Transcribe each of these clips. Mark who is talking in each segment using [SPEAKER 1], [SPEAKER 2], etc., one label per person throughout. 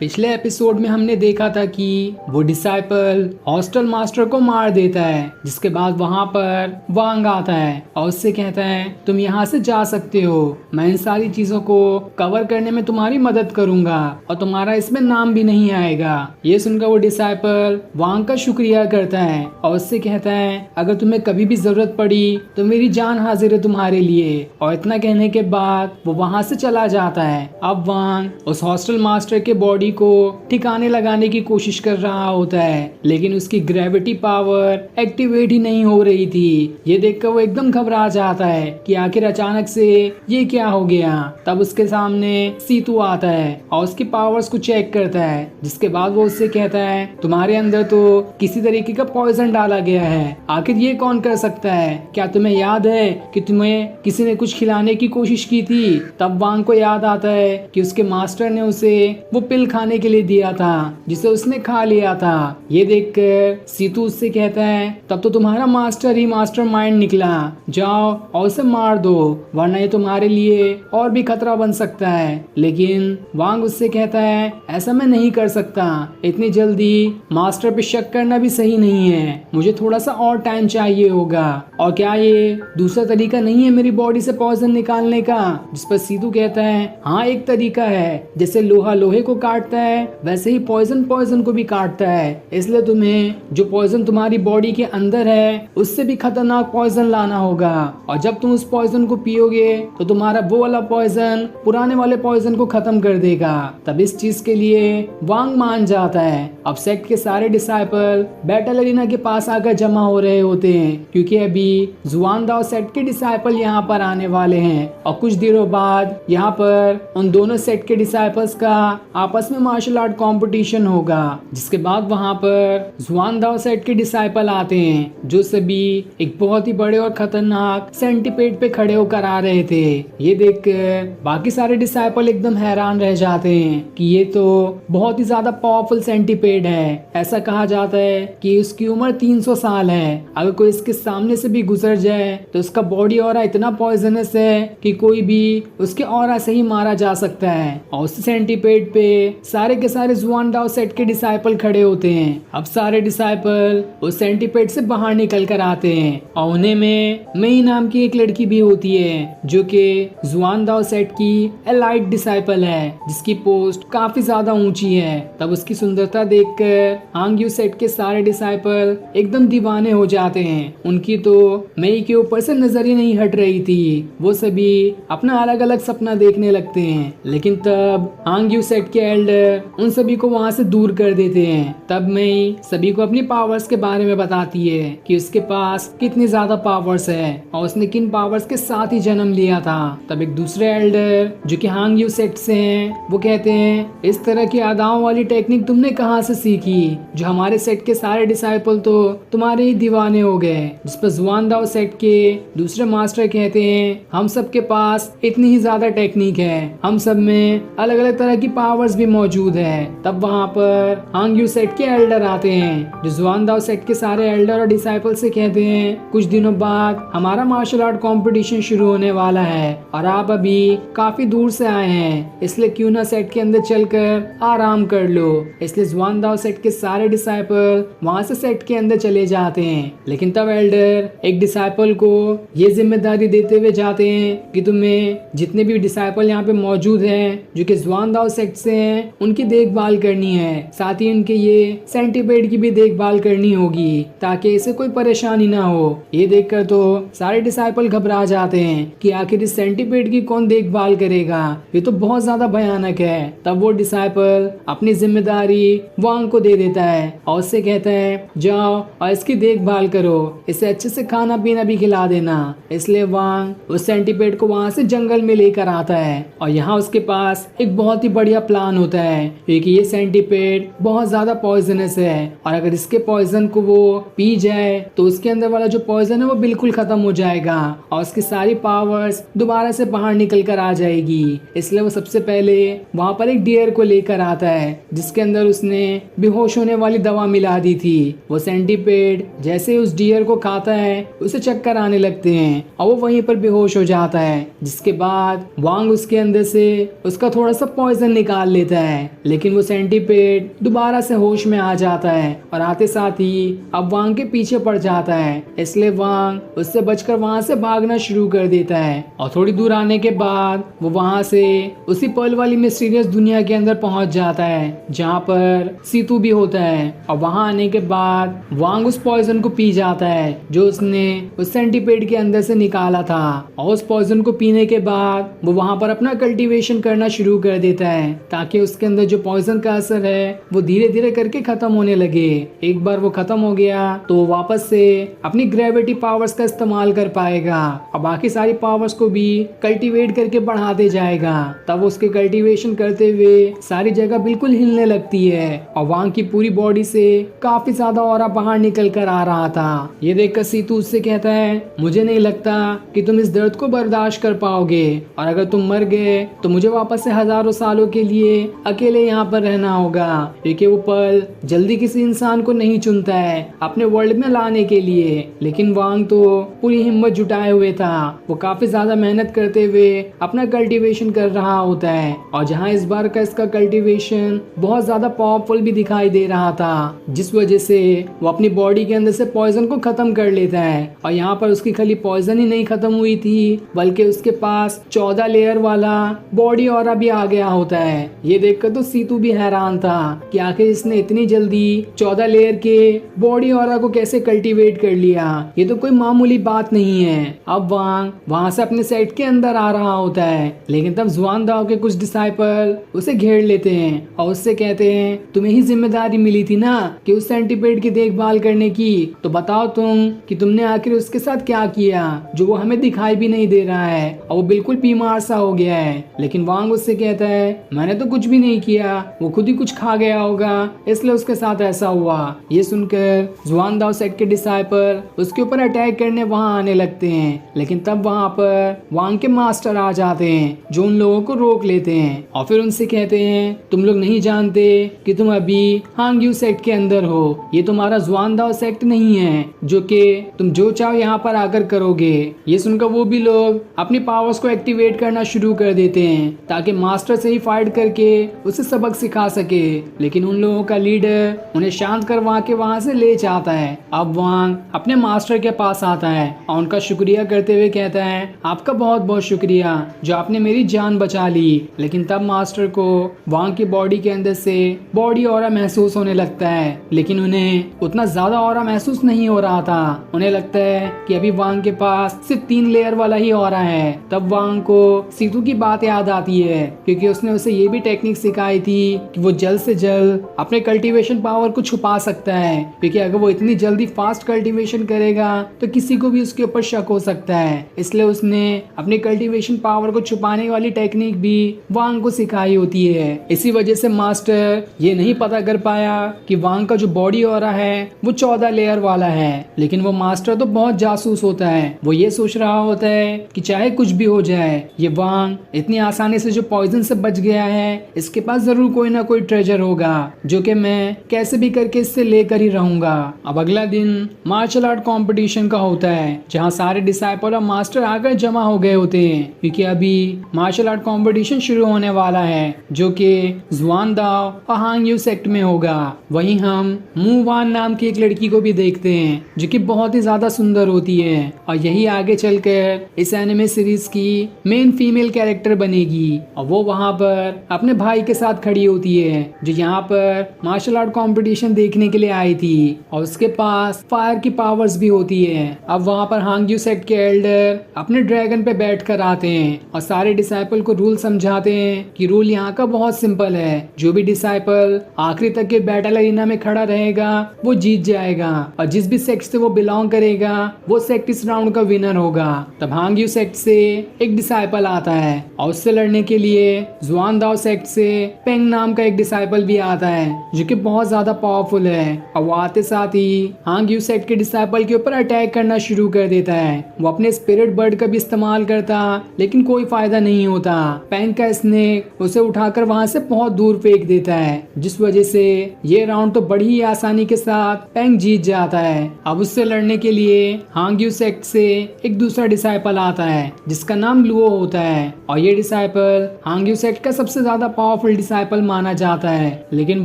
[SPEAKER 1] पिछले एपिसोड में हमने देखा था कि वो डिसाइपल हॉस्टल मास्टर को मार देता है, जिसके बाद वहां पर वांग आता है और उससे कहता है तुम यहाँ से जा सकते हो, मैं इन सारी चीजों को कवर करने में तुम्हारी मदद करूंगा और तुम्हारा इसमें नाम भी नहीं आएगा। ये सुनकर वो डिसाइपल वांग का शुक्रिया करता है और उससे कहता है अगर तुम्हें कभी भी जरूरत पड़ी तो मेरी जान हाजिर है तुम्हारे लिए। और इतना कहने के बाद वो वहां से चला जाता है। अब वांग उस हॉस्टल मास्टर के बॉडी को ठिकाने लगाने की कोशिश कर रहा होता है, लेकिन उसकी ग्रेविटी पावर एक्टिवेट ही नहीं हो रही थी। ये देखकर वो एकदम घबरा जाता है कि आखिर अचानक से ये क्या हो गया। तब उसके सामने सीतू आता है और उसकी पावर्स को चेक करता है, जिसके बाद वो उससे कहता है तुम्हारे अंदर तो किसी तरीके का पॉइजन डाला गया है, आखिर ये कौन कर सकता है? क्या तुम्हें याद है कि तुम्हें किसी ने कुछ खिलाने की कोशिश की थी? तब वांग को याद आता है कि उसके मास्टर ने उसे वो पिल खाने के लिए दिया था, जिसे उसने खा लिया था। ये देखकर सीतू उससे कहता है तब तो तुम्हारा मास्टर ही मास्टरमाइंड निकला, जाओ और उसे मार दो, वरना ये तुम्हारे लिए और भी खतरा बन सकता है। लेकिन वांग उससे कहता है ऐसा मैं नहीं कर सकता, इतनी जल्दी मास्टर पे शक करना भी सही नहीं है, मुझे थोड़ा सा और टाइम चाहिए होगा। और क्या ये दूसरा तरीका नहीं है मेरी बॉडी से पॉइजन निकालने का? जिस पर सीतू कहता है हाँ एक तरीका है, जैसे लोहा लोहे को काटता है वैसे ही पॉइजन पॉइजन को भी काटता है, इसलिए तुम्हें जो पॉइजन तुम्हारी बॉडी के अंदर है उससे भी खतरनाक पॉइजन लाना होगा। और जब तुम उस पॉइजन को पियोगे तो तुम्हारा वो वाला पॉइजन पुराने वाले पॉइजन को खत्म कर देगा। तब इस चीज के लिए वांग मान जाता है। अब सेक्ट के सारे डिसाइपल बैटल अरीना के पास आकर जमा हो रहे होते हैं, क्योंकि अभी जुआनदाओ सेट के डिसाइपल यहाँ पर आने वाले हैं और कुछ दिनों बाद यहाँ पर उन दोनों सेट के डिसाइपल्स का आपस में मार्शल आर्ट कंपटीशन होगा। जिसके बाद वहाँ पर जुआनदाओ सेट के डिसाइपल आते हैं, जो सभी एक बहुत ही बड़े और खतरनाक सेंटीपेड पे खड़े होकर आ रहे थे। ये देखकर बाकी सारे डिसाइपल एकदम हैरान रह जाते हैं कि ये तो बहुत ही ज्यादा पावरफुल सेंटीपेड है। ऐसा कहा जाता है कि उसकी उम्र 300 साल है। अगर कोई इसके सामने से भी गुजर जाए तो उसका बॉडी ऑरा इतना पॉइजनस है कि कोई भी उसके ऑरा से ही मारा जा सकता है। और उस सेंटीपेड पे सारे के सारे जुआनदाओ सेट के डिसाइपल खड़े होते हैं। अब सारे डिसाइपल उस सेंटीपेड से बाहर निकल कर आते हैं और उन्हें में मई नाम की एक लड़की भी होती है, जो कि जुआनदाओ सेट की एलाइट डिसाइपल है, जिसकी पोस्ट काफी ज्यादा ऊंची है। तब उसकी सुंदरता देखकर हांगयू सेट के सारे डिसाइपल एकदम दीवाने हो जाते हैं। उनकी तो मई के ऊपर से नजर ही नहीं हट रही थी। वो सभी अपना अलग अलग सपना देखने लगते हैं, लेकिन तब हांगयू सेट के एल्डर उन सभी को वहां से दूर कर देते हैं। तब मई सभी को अपनी पावर्स के बारे में बताती है कि उसके पास कितनी ज्यादा पावर्स है और उसने किन पावर्स के साथ ही जन्म लिया था। तब एक दूसरे एल्डर जो कि हांगयू सेट से हैं, वो कहते हैं इस तरह की अदाओं वाली टेक्निक तुमने कहाँ से सीखी, जो हमारे सेट के सारे डिसाइपल तो तुम्हारे ही दीवाने हो गए। जिस पर जुआनदाओ सेट के दूसरे मास्टर कहते हैं हम सब के पास इतनी ही ज्यादा टेक्निक है, हम सब में अलग अलग तरह की पावर्स भी मौजूद है। तब वहाँ पर हांगयू सेट के एल्डर आते हैं, जो जुआनदाओ सेट के सारे एल्डर और डिसाइपल से कहते हैं कुछ दिनों बाद हमारा मार्शल आर्ट कंपटीशन शुरू होने वाला है और आप अभी काफी दूर से आए हैं, इसलिए क्यों ना सेट के अंदर चलकर आराम कर लो। इसलिए जुआनदाओ सेट के सारे डिसाइपल वहाँ से सेट के अंदर चले जाते हैं। लेकिन तब एल्डर एक डिसाइपल को ये जिम्मेदारी देते हुए जाते हैं कि तुम्हें जितने भी डिसाइपल यहाँ पे मौजूद हैं जो कि जुआनदाओ सेट से हैं, उनकी देखभाल करनी है, साथ ही उनके ये सेंटीपेड की भी देखभाल करनी होगी ताकि इसे कोई परेशानी ना हो। ये देखकर तो सारे डिसाइपल घबरा जाते हैं कि आखिर इस सेंटीपेड की कौन देखभाल करेगा, ये तो बहुत ज्यादा भयानक है। तब वो डिसाइपल अपनी जिम्मेदारी वांग को दे देता है और उससे कहता है जाओ और इसकी देखभाल करो, इसे अच्छे से खाना पीना भी खिला देना। इसलिए वांग उस सेंटीपेड को वहां से जंगल में लेकर आता है और यहाँ उसके पास एक बहुत ही बढ़िया प्लान होता है, क्योंकि ये सेंटीपेड बहुत ज्यादा पॉइजनस है और अगर इसके पॉइजन को वो पी जाए तो उसके अंदर वाला जो पॉइजन है वो बिल्कुल खत्म हो जाएगा और उसकी सारी पावर्स दोबारा से बाहर निकल कर आ जाएगी। इसलिए वो सबसे पहले वहां पर एक डियर को लेकर आता है, जिसके अंदर उसने बेहोश होने वाली दवा मिला दी थी। वो सेंटीपेड जैसे उस डियर को खाता है उसे चक्कर आने लगते हैं और वो वहीं पर बेहोश हो जाता है। जिसके बाद वांग उसके अंदर से उसका थोड़ा सा पॉइजन निकाल लेता है, लेकिन वो सेंटीपेड दोबारा से होश में आ जाता है और आते साथ ही अब वांग के पीछे पड़ जाता है। इसलिए वांग उससे बचकर वहां से भागना शुरू कर देता है और थोड़ी दूर आने के बाद वो वहां से उसी पर्ल वाली मिस्टीरियस दुनिया के अंदर पहुंच जाता है जहाँ पर सीतू भी होता है। और वहां आने के बाद वांग उस पॉइजन को पी जाता है जो उसने उस सेंटीपेड के अंदर से निकाला था, और उस पॉइजन को पीने के बाद वो वहां पर अपना कल्टीवेशन करना शुरू कर देता है ताकि उसके अंदर जो पॉइजन का असर है वो धीरे धीरे करके खत्म होने लगे। एक बार वो खत्म हो गया तो वो वापस से अपनी ग्रेविटी पावर्स का इस्तेमाल कर पाएगा और बाकी सारी पावर्स को भी कल्टीवेट करके बढ़ाते जाएगा। तब उसके कल्टीवेशन करते हुए सारी जगह बिल्कुल हिलने लगती है और वांग की पूरी बॉडी से काफी ज्यादा ऑरा बाहर निकल कर आ रहा था। ये देखकर सीतू उससे कहता है, मुझे नहीं लगता कि तुम इस दर्द को बर्दाश्त कर पाओगे, और अगर तुम मर गए तो मुझे वापस से हजारों सालों के लिए अकेले यहाँ पर रहना होगा, क्योंकि वो पल जल्दी किसी इंसान को नहीं चुनता है अपने वर्ल्ड में लाने के लिए। लेकिन वांग तो पूरी हिम्मत जुटाए हुए था, वो काफी ज्यादा मेहनत करते हुए अपना कल्टीवेशन कर रहा होता है, और जहाँ इस बार का इसका कल्टीवेशन बहुत ज्यादा पावरफुल भी दिखाई दे रहा था, जिस वजह से वो अपनी बॉडी के अंदर से पॉइजन को खत्म कर लेता है। और यहाँ पर उसकी खाली पॉइजन ही नहीं खत्म हुई थी, बल्कि उसके पास 14 लेयर वाला बॉडी ऑरा भी आ गया होता है। ये देखकर तो सीतू भी हैरान था कि आखिर इसने इतनी जल्दी 14 लेयर के बॉडी ऑरा को कैसे कल्टीवेट कर लिया, ये तो कोई मामूली बात नहीं है। अब वांग वहां से अपने सेट के अंदर आ रहा होता है, लेकिन तब जुआन दाओ के कुछ डिसाइपल उसे घेर लेते हैं और उससे कहते हैं, तुम्हें ही जिम्मेदारी मिली थी ना कि उस सेंटीपेड की देखभाल करने की, तो बताओ तुम कि तुमने आखिर उसके साथ क्या किया जो वो हमें दिखाई भी नहीं दे रहा है और वो बिल्कुल बीमार सा हो गया है। लेकिन वांग उससे कहता है, मैंने तो कुछ भी नहीं किया, वो खुद ही कुछ खा गया होगा इसलिए उसके साथ ऐसा हुआ। ये सुनकर जुआन दाओ सेट के डिसाइपल उसके ऊपर अटैक करने वहां आने लगते हैं, लेकिन तब वहां पर वांग के मास्टर आ जाते हैं जो उन लोगों को रोक लेते हैं और फिर उनसे कहते हैं, तुम लोग नहीं जानते कि तुम अभी हांगयू सेक्ट के अंदर हो, ये तुम्हारा जुआन दाओ सेक्ट नहीं है जो कि तुम जो चाहो यहाँ पर आकर करोगे। ये सुनकर वो भी लोग अपनी पावर्स को एक्टिवेट करना शुरू कर देते हैं ताकि मास्टर से ही फाइट करके उसे सबक सिखा सके, लेकिन उन लोगों का लीडर उन्हें शांत करवा के वहां से ले जाता है। अब वांग अपने मास्टर के पास आता है और उनका शुक्रिया करते हुए कहता है, आपका बहुत बहुत शुक्रिया जो आपने मेरी जान बचा ली। लेकिन तब मास्टर को वांग की बॉडी के अंदर से बॉडी ऑरा महसूस होने लगता है, लेकिन उन्हें उतना ज्यादा ऑरा महसूस नहीं हो रहा था। उन्हें लगता है कि अभी वांग के पास सिर्फ 3 लेयर वाला ही ऑरा है। तब वांग को सीतू की बात याद आती है, क्योंकि उसने उसे ये भी टेक्निक सिखाई थी कि वो जल्द से जल्द अपने कल्टीवेशन पावर को छुपा सकता है, क्योंकि अगर वो इतनी जल्दी फास्ट कल्टीवेशन करेगा तो किसी को भी उसके ऊपर शक हो सकता है। इसलिए उसने अपनी कल्टीवेशन पावर को छुपाने वाली टेक्निक भी वांग को सिखाई होती है। इसी वजह से मास्टर ये नहीं पता कर पाया कि वांग का जो बॉडी ऑरा है वो 14 लेयर वाला है, लेकिन वो मास्टर तो बहुत जासूस होता है। वो ये सोच रहा होता है कि चाहे कुछ भी हो जाए, ये वांग इतनी आसानी से जो पॉइजन से बच गया है, इसके पास जरूर कोई ना कोई ट्रेजर होगा जो कि मैं कैसे भी करके इससे लेकर ही रहूंगा। अब अगला दिन मार्शल आर्ट कंपटीशन का होता है, जहां सारे डिसाइपल और मास्टर आकर जमा हो गए होते हैं, क्योंकि अभी मार्शल आर्ट कंपटीशन शुरू होने वाला है जो कि जुआन दाओ और हांगयू सेक्ट में होगा। वहीं हम मू वान नाम की एक लड़की को भी देखते हैं जो कि बहुत ही ज्यादा सुंदर होती है, और यही आगे चलकर इस एनिमे सीरीज की मेन फीमेल कैरेक्टर बनेगी। और वो वहां पर अपने भाई के साथ खड़ी होती है जो यहाँ पर मार्शल आर्ट कंपटीशन देखने के लिए आई थी, और उसके पास फायर की पावर्स भी होती है। अब वहां पर हांगयू सेक्ट के एल्डर अपने ड्रैगन पे बैठ कर आते हैं और सारे डिसाइपल को रूल समझाते हैं कि रूल यहाँ का बहुत सिंपल है, जो भी डिसाइपल आखिरी तक के बैटल अरीना में खड़ा रहेगा वो जीत जाएगा, और जिस भी सेक्ट से वो बिलोंग करेगा वो सेक्ट इस राउंड का विनर होगा। तब हांगयू सेक्ट से एक डिसाइपल आता है और उससे लड़ने के लिए जुआन दाओ सेक्ट से पेंग नाम का एक डिसाइपल भी आता है जो कि बहुत ज्यादा पावरफुल है, और वो आते साथ ही हांगयू सेक्ट के डिसाइपल के ऊपर अटैक करना शुरू कर देता है। वो अपने स्पिरिट बर्ड का भी इस्तेमाल करता, लेकिन कोई फायदा नहीं होता। पेंग का स्नेक उसे उठाकर वहां से बहुत दूर फेंक देता है, जिस वजह से ये राउंड तो बड़ी ही आसानी के साथ पेंग जीत जाता है। अब उससे लड़ने के लिए हांगयू सेक्ट से एक दूसरा डिसाइपल आता है जिसका नाम लुओ होता है, और ये डिसाइपल हांगयू सेक्ट का सबसे ज्यादा पावरफुल पावरफुल डिसाइपल माना जाता है, लेकिन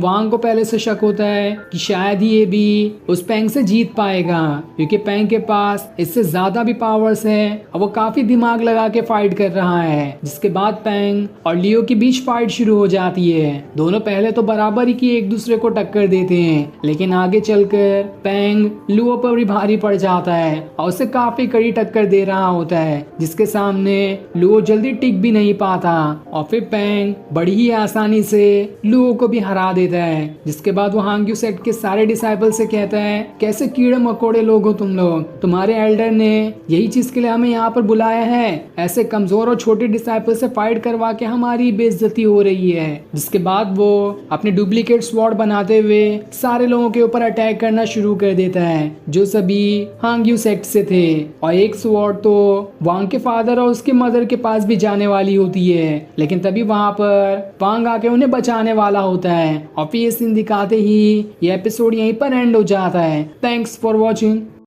[SPEAKER 1] वांग को पहले से शक होता है कि शायद ही ये भी उस पेंग से जीत पाएगा, क्योंकि पेंग के पास इससे ज्यादा भी पावर्स है और वो काफी दिमाग लगा के फाइट कर रहा है। जिसके बाद पेंग और लियो के बीच फाइट शुरू हो जाती है। दोनों पहले तो बराबर ही की एक दूसरे को टक्कर देते हैं, लेकिन आगे चलकर पेंग लियो पर भी भारी पड़ जाता है और उसे काफी कड़ी टक्कर दे रहा होता है, जिसके सामने लियो जल्दी टिक भी नहीं पाता और फिर पेंग बड़ी ही आसानी से लियो को भी हरा देता है। जिसके बाद वो हांग्यू सेक्ट के सारे डिसाइपल से कहता है, कैसे कीड़े मकोड़े लोग हो तुम लोग, तुम्हारे एल्डर ने यही चीज के लिए हमें यहाँ पर बुलाया है, ऐसे कमजोर और छोटे डिसाइपल से फाइट करवा के हमारी बेइज्जती हो रही है। जिसके बाद वो अपने डुप्लीकेट स्वॉर्ड बनाते हुए सारे लोगों के ऊपर अटैक करना शुरू कर देता है जो सभी हांग्यू सेक्ट से थे, और एक स्वॉर्ड तो वांग के फादर और उसके मदर के पास भी जाने वाली होती है, लेकिन तभी वहां पर वांग आके उन्हें बचाने वाला होता है। और फिर ये सीन दिखाते ही ये एपिसोड यहीं पर एंड हो जाता है। Thanks for watching.